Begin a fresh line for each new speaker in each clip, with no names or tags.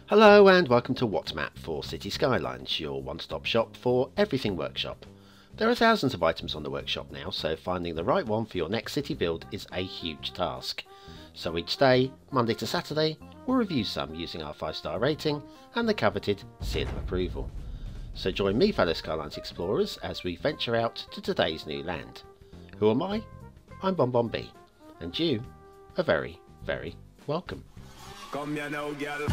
Hello and welcome to What's Map for Cities Skylines, your one-stop shop for everything workshop. There are thousands of items on the workshop now, so finding the right one for your next city build is a huge task. So each day, Monday to Saturday, we'll review some using our 5-star rating and the coveted seal of approval. So join me, fellow Skylines explorers, as we venture out to today's new land. Who am I? I'm BonBonB, and you are very, very welcome.
Come here now, girl.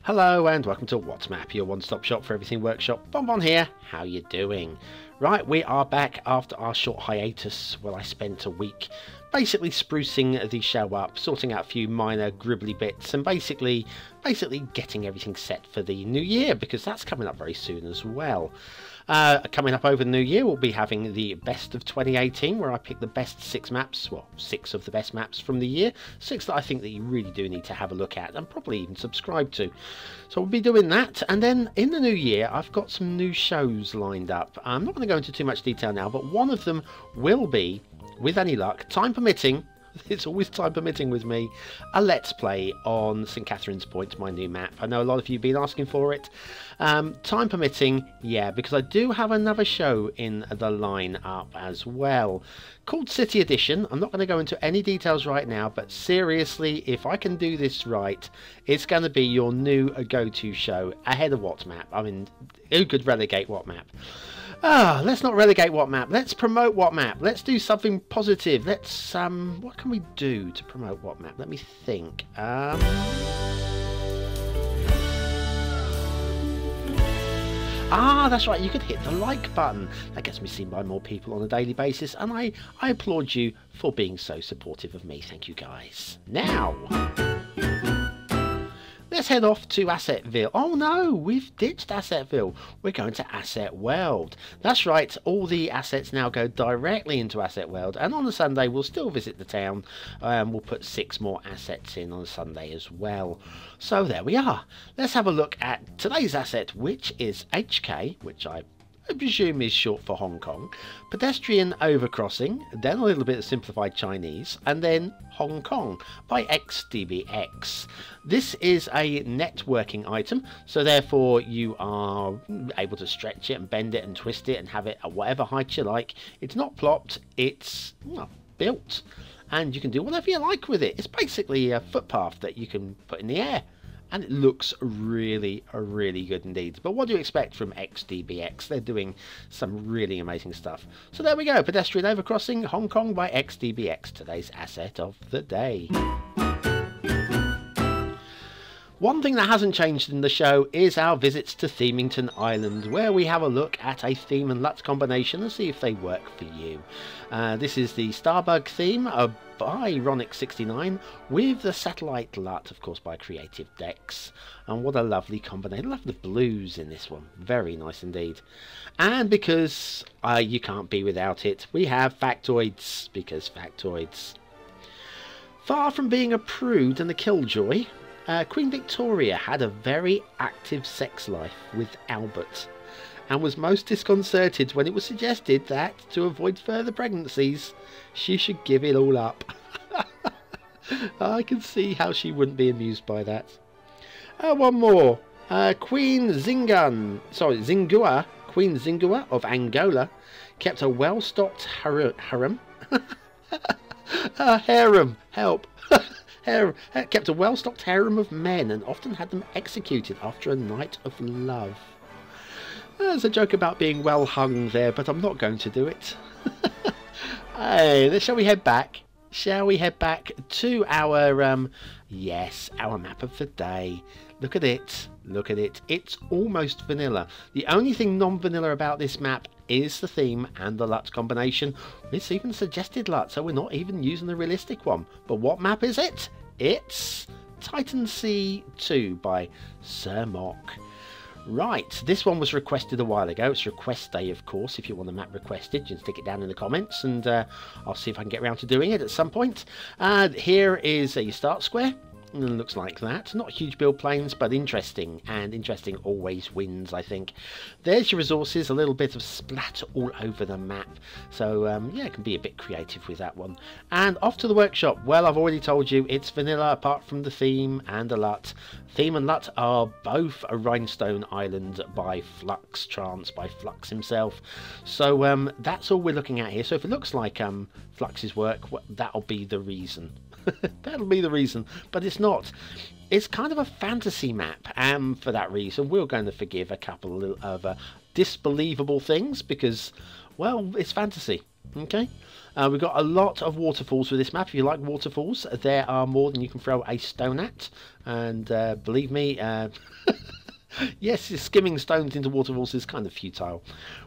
Hello and welcome to What's Map, your one-stop shop for everything workshop. BonBon here, how you doing? Right, we are back after our short hiatus where I spent a week basically sprucing the show up, sorting out a few minor gribbly bits and basically getting everything set for the new year, because that's coming up very soon as well. Coming up over the new year, we'll be having the best of 2018, where I pick the best 6 maps, well, 6 of the best maps from the year, 6 that I think that you really do need to have a look at and probably even subscribe to. So we'll be doing that, and then in the new year I've got some new shows lined up. I'm not going to go into too much detail now, but one of them will be, with any luck, time permitting, it's always time permitting with me, a Let's Play on St Catherine's Point, my new map. I know a lot of you have been asking for it. Time permitting, yeah, because I do have another show in the line-up as well, called City Edition. I'm not going to go into any details right now, but seriously, if I can do this right, it's going to be your new go-to show ahead of What Map. I mean, who could relegate What Map? Let's not relegate What Map. Let's promote What Map. Let's do something positive. Let's, what can we do to promote What Map? Let me think. That's right, you could hit the like button. That gets me seen by more people on a daily basis, and I applaud you for being so supportive of me. Thank you, guys. Now, let's head off to Assetville. Oh no, we've ditched Assetville. We're going to Asset World. That's right, all the assets now go directly into Asset World, and on a Sunday we'll still visit the town. We'll put 6 more assets in on a Sunday as well. So there we are. Let's have a look at today's asset, which is HK, which I presume is short for Hong Kong, pedestrian overcrossing, then a little bit of simplified Chinese, and then Hong Kong by XDBX. This is a networking item, so therefore you are able to stretch it and bend it and twist it and have it at whatever height you like. It's not plopped, it's, well, built, and you can do whatever you like with it. It's basically a footpath that you can put in the air, and it looks really, really good indeed. But what do you expect from XDBX? They're doing some really amazing stuff. So there we go, pedestrian overcrossing Hong Kong by XDBX, today's asset of the day. One thing that hasn't changed in the show is our visits to Themington Island, where we have a look at a theme and LUT combination and see if they work for you. This is the Starbug theme by Ronic69 with the Satellite LUT, of course, by Creative Decks. And what a lovely combination. I love the blues in this one. Very nice indeed. And because you can't be without it, we have factoids, because factoids. Far from being a prude and a killjoy, Queen Victoria had a very active sex life with Albert, and was most disconcerted when it was suggested that, to avoid further pregnancies, she should give it all up. I can see how she wouldn't be amused by that. One more. Queen Zingua, Queen Zingua of Angola, kept a well-stocked harem. Harem, help. Kept a well-stocked harem of men and often had them executed after a night of love. There's a joke about being well hung there, but I'm not going to do it. Hey, shall we head back? Shall we head back to our, yes, our map of the day. Look at it. Look at it. It's almost vanilla. The only thing non-vanilla about this map is the theme and the LUT combination. It's even suggested LUT, so we're not even using the realistic one. But what map is it? It's Titansea 2 by Sir Mock. Right, this one was requested a while ago. It's request day, of course. If you want a map requested, you can stick it down in the comments, and I'll see if I can get around to doing it at some point. Here is your start square. And looks like that. Not huge build planes, but interesting. And interesting always wins, I think. There's your resources. A little bit of splat all over the map. So, yeah, it can be a bit creative with that one. And off to the workshop. Well, I've already told you it's vanilla apart from the theme and the LUT. Theme and LUT are both a Rhinestone Island by Flux Trance, by Flux himself. So, that's all we're looking at here. So if it looks like Flux's work, well, that'll be the reason. That'll be the reason, but it's not. It's kind of a fantasy map, and for that reason we're going to forgive a couple of disbelievable things because, well, it's fantasy. Okay, we've got a lot of waterfalls with this map. If you like waterfalls, there are more than you can throw a stone at, and believe me, yes, skimming stones into waterfalls is kind of futile.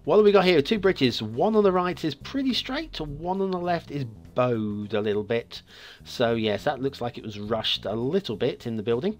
What have we got here? Two bridges. One on the right is pretty straight. One on the left is bowed a little bit. So yes, that looks like it was rushed a little bit in the building.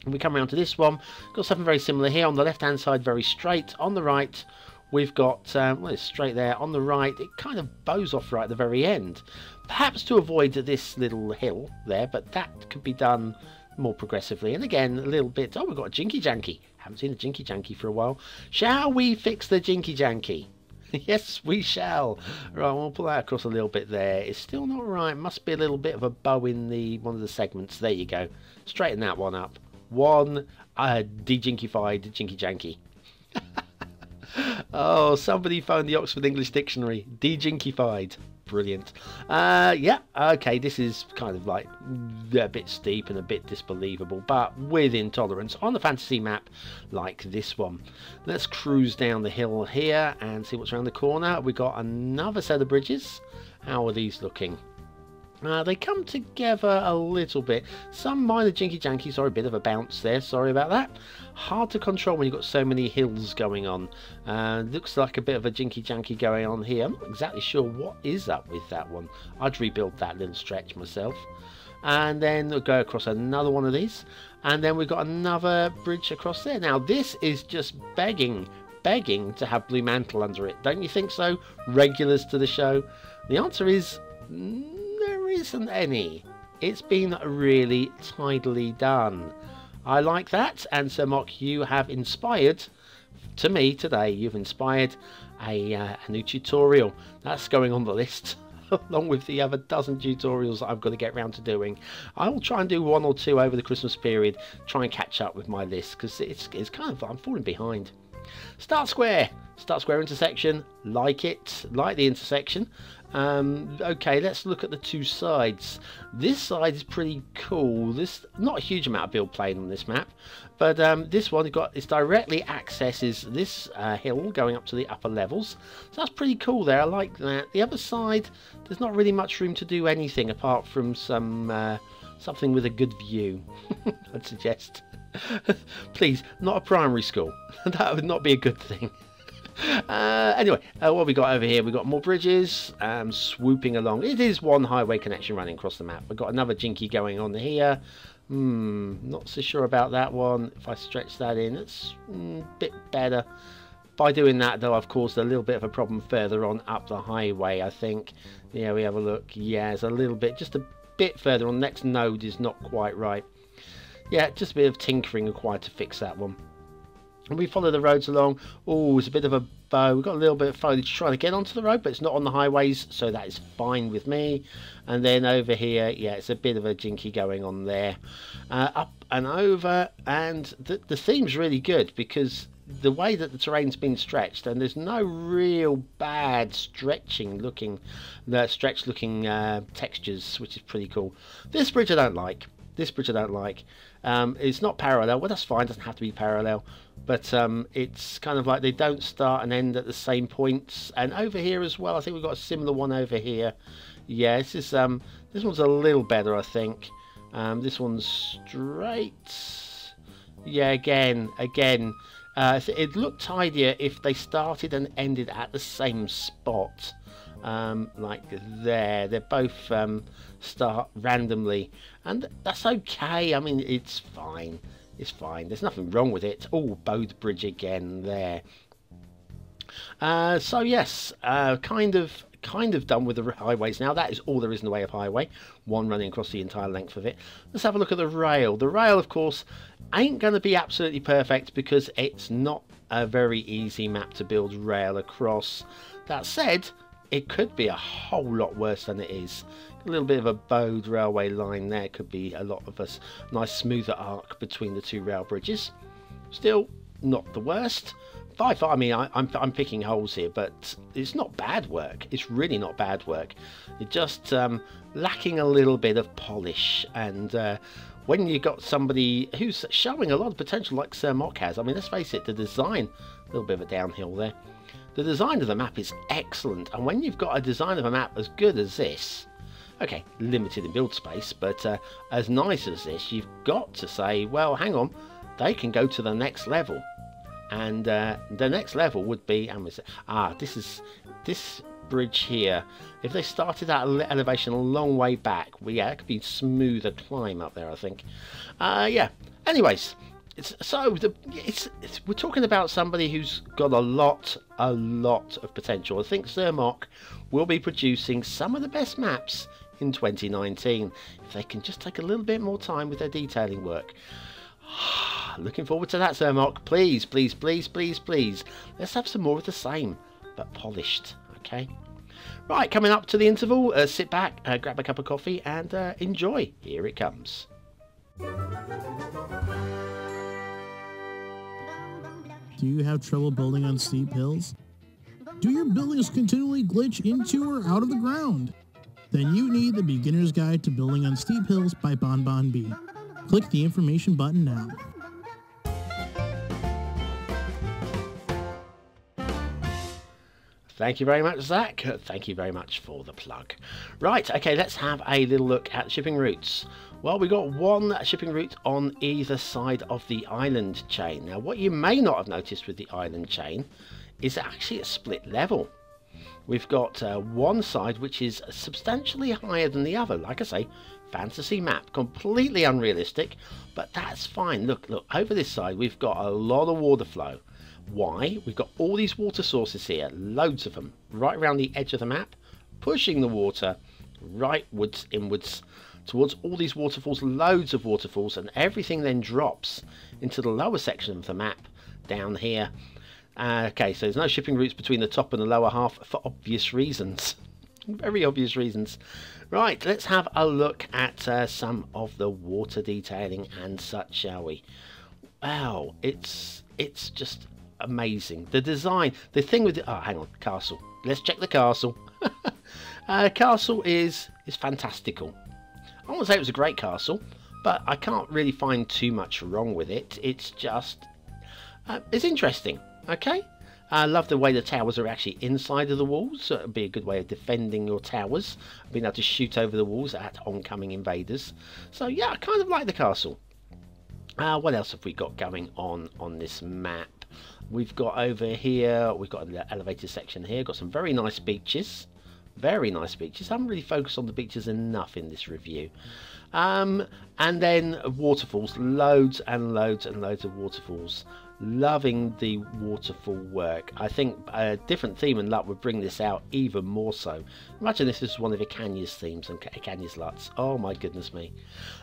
And we come around to this one. Got something very similar here. On the left hand side, very straight. On the right, we've got, well, it's straight there. On the right, it kind of bows off right at the very end. Perhaps to avoid this little hill there, but that could be done more progressively. And again, a little bit. Oh, we've got a jinky janky. Haven't seen a jinky janky for a while. Shall we fix the jinky janky? Yes, we shall. Right, we'll pull that across a little bit there. It's still not right. Must be a little bit of a bow in one of the segments. There you go. Straighten that one up. One de-jinkified jinky janky. Oh, somebody phoned the Oxford English Dictionary. De-jinkified. Brilliant. Yeah, okay, this is kind of like a bit steep and a bit disbelievable, but with intolerance on the fantasy map like this one. Let's cruise down the hill here and see what's around the corner. We've got another set of bridges. How are these looking? They come together a little bit. Some minor jinky janky, sorry, a bit of a bounce there, sorry about that. Hard to control when you've got so many hills going on. Looks like a bit of a jinky janky going on here. I'm not exactly sure what is up with that one. I'd rebuild that little stretch myself. And then we'll go across another one of these. And then we've got another bridge across there. Now this is just begging to have Blue Mantle under it. Don't you think so? Regulars to the show? The answer is there isn't any. It's been really tidily done. I like that, and Sir Mock, you have inspired, to me today, you've inspired a new tutorial. That's going on the list, along with the other dozen tutorials that I've got to get round to doing. I will try and do one or two over the Christmas period, try and catch up with my list, because it's kind of, I'm falling behind. Start square intersection, like it, like the intersection. Okay, let's look at the two sides. This side is pretty cool. This not a huge amount of build plane on this map, but this one it directly accesses this hill going up to the upper levels. So that's pretty cool there. I like that. The other side, there's not really much room to do anything apart from some something with a good view. I'd suggest. Please, not a primary school. That would not be a good thing. Anyway, what have we got over here? We've got more bridges swooping along. It is one highway connection running across the map. We've got another jinky going on here. Not so sure about that one. If I stretch that in, it's a bit better. By doing that, though, I've caused a little bit of a problem further on up the highway, I think. Yeah, we have a look. Yeah, it's a little bit, just a bit further on. Next node is not quite right. Yeah, just a bit of tinkering required to fix that one. And we follow the roads along. Oh, it's a bit of a bow. We've got a little bit of foliage trying to get onto the road, but it's not on the highways, so that is fine with me. And then over here, yeah, it's a bit of a jinky going on there. Up and over, and the theme's really good because the way that the terrain's been stretched, and there's no real bad stretch looking textures, which is pretty cool. This bridge I don't like. It's not parallel. Well, that's fine. It doesn't have to be parallel. But it's kind of like they don't start and end at the same points. And over here as well, I think we've got a similar one over here. Yeah, this one's a little better, I think. This one's straight. Yeah, again. It'd look tidier if they started and ended at the same spot. Like there. They're both start randomly, and that's okay. I mean, it's fine. There's nothing wrong with it. Oh, bowed bridge again there. So yes, kind of kind of done with the highways now. That is all there is in the way of highway, one running across the entire length of it. Let's have a look at the rail. The rail, of course, ain't going to be absolutely perfect because it's not a very easy map to build rail across. That said, it could be a whole lot worse than it is. A little bit of a bowed railway line there could be a lot of a nice smoother arc between the two rail bridges. Still not the worst. By far, I mean, I'm picking holes here, but it's not bad work. It's really not bad work. It's just lacking a little bit of polish. And when you got somebody who's showing a lot of potential like Sir Mock has, I mean, let's face it, the design, a little bit of a downhill there. The design of the map is excellent. And when you've got a design of a map as good as this, okay, limited in build space, but as nice as this, you've got to say, well, hang on, they can go to the next level. And the next level would be, this bridge here. If they started at elevation a long way back, yeah, it could be smoother climb up there, I think. Yeah. Anyways, we're talking about somebody who's got a lot of potential. I think Sir Mock will be producing some of the best maps in 2019 if they can just take a little bit more time with their detailing work. Looking forward to that, Sir Mock. Please, please, please, please, please. Let's have some more of the same, but polished, okay? Right, coming up to the interval. Sit back, grab a cup of coffee, and enjoy. Here it comes.
Do you have trouble building on steep hills? Do your buildings continually glitch into or out of the ground? Then you need the Beginner's Guide to Building on Steep Hills by BonBonB. Click the information button now.
Thank you very much, Zach. Thank you very much for the plug. Right, okay, let's have a little look at shipping routes. Well, we've got one shipping route on either side of the island chain. Now, what you may not have noticed with the island chain is actually a split level. We've got one side which is substantially higher than the other. Like I say, fantasy map, completely unrealistic, but that's fine. Look, over this side, we've got a lot of water flow. Why? We've got all these water sources here, loads of them, right around the edge of the map, pushing the water rightwards, inwards, towards all these waterfalls, loads of waterfalls, and everything then drops into the lower section of the map down here. Okay, so there's no shipping routes between the top and the lower half for obvious reasons. Very obvious reasons. Right, let's have a look at some of the water detailing and such, shall we? Wow, it's just amazing. The design, the thing with the, oh, hang on, castle. Let's check the castle. Castle is fantastical. I won't say it was a great castle, but I can't really find too much wrong with it. It's just, it's interesting. Okay, I love the way the towers are actually inside of the walls, so it would be a good way of defending your towers, being able to shoot over the walls at oncoming invaders. So yeah, I kind of like the castle. What else have we got going on this map? We've got over here, we've got an elevated section here, got some very nice beaches. Very nice beaches. I haven't really focused on the beaches enough in this review. And then waterfalls, loads and loads and loads of waterfalls. Loving the waterfall work. I think a different theme and LUT would bring this out even more so. Imagine this is one of Ikanya's themes and Ikanya's LUTs. Oh my goodness me.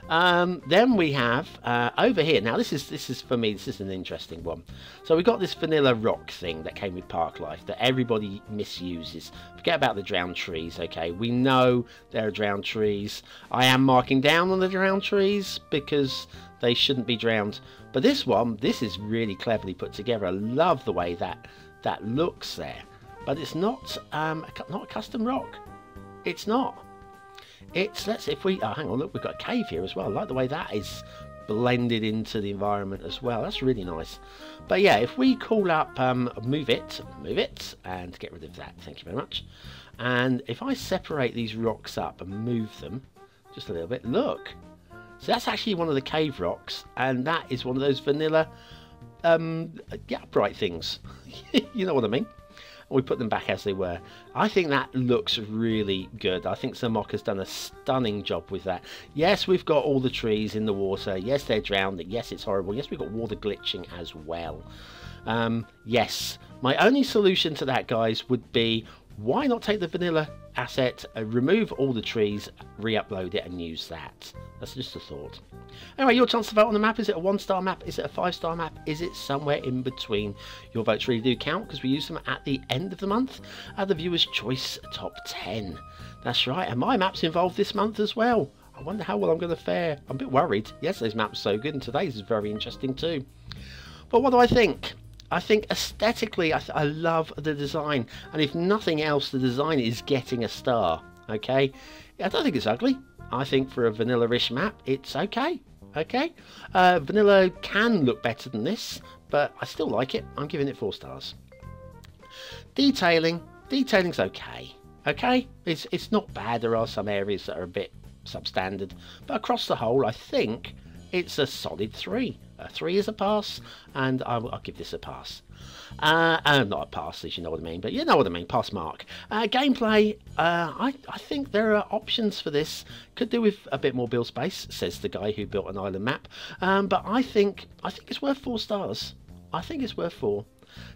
Then we have over here. Now this is for me, this is an interesting one. So we've got this vanilla rock thing that came with Park Life that everybody misuses. Forget about the drowned trees, okay? We know there are drowned trees. I am marking down on the drowned trees because they shouldn't be drowned. But this one, this is really cleverly put together. I love the way that looks there. But it's not a custom rock. It's not. It's, hang on, look, we've got a cave here as well. I like the way that is blended into the environment as well. That's really nice. But yeah, if we call up move it, and get rid of that, thank you very much. And if I separate these rocks up and move them just a little bit, look. So that's actually one of the cave rocks, and that is one of those vanilla upright things. You know what I mean? And we put them back as they were. I think that looks really good. I think Sir Mock has done a stunning job with that. Yes, we've got all the trees in the water. Yes, they're drowned. Yes, it's horrible. Yes, we've got water glitching as well. Yes, my only solution to that, guys, would be why not take the vanilla asset, remove all the trees, re-upload it and use that? That's just a thought. Anyway, your chance to vote on the map. Is it a 1-star map? Is it a 5-star map? Is it somewhere in between? Your votes really do count because we use them at the end of the month at the Viewers' Choice Top 10. That's right, and my map's involved this month as well. I wonder how well I'm going to fare. I'm a bit worried. Yesterday's map was so good and today's is very interesting too. But what do I think? I think aesthetically, I love the design, and if nothing else, the design is getting a star. Okay, I don't think it's ugly. I think for a vanilla-ish map, it's okay. Okay, vanilla can look better than this, but I still like it. I'm giving it 4 stars. Detailing's okay. Okay, it's not bad. There are some areas that are a bit substandard, but across the whole, I think it's a solid 3. A 3 is a pass, and I'll give this a pass. Not a pass, as you know what I mean, but you know what I mean, pass mark. Gameplay, I think there are options for this. Could do with a bit more build space, says the guy who built an island map. But I think it's worth 4 stars. I think it's worth 4.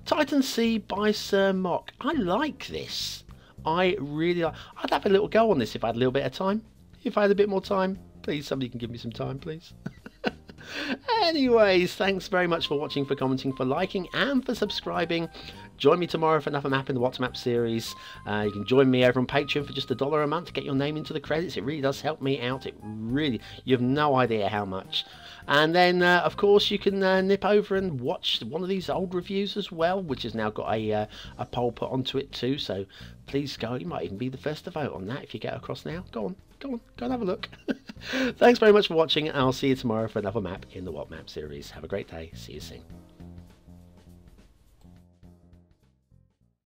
Titansea by Sir Mock. I like this. I really like. I'd have a little go on this if I had a little bit of time. If I had a bit more time, please, somebody can give me some time, please. Anyways, thanks very much for watching, for commenting, for liking, and for subscribing. Join me tomorrow for another map in the What Map series. You can join me over on Patreon for just $1 a month to get your name into the credits. It really does help me out. It really, you have no idea how much. And then, of course, you can nip over and watch one of these old reviews as well, which has now got a poll put onto it too. So please go. You might even be the first to vote on that if you get across now. Go on and have a look. Thanks very much for watching, and I'll see you tomorrow for another map in the What Map series. Have a great day. See you soon.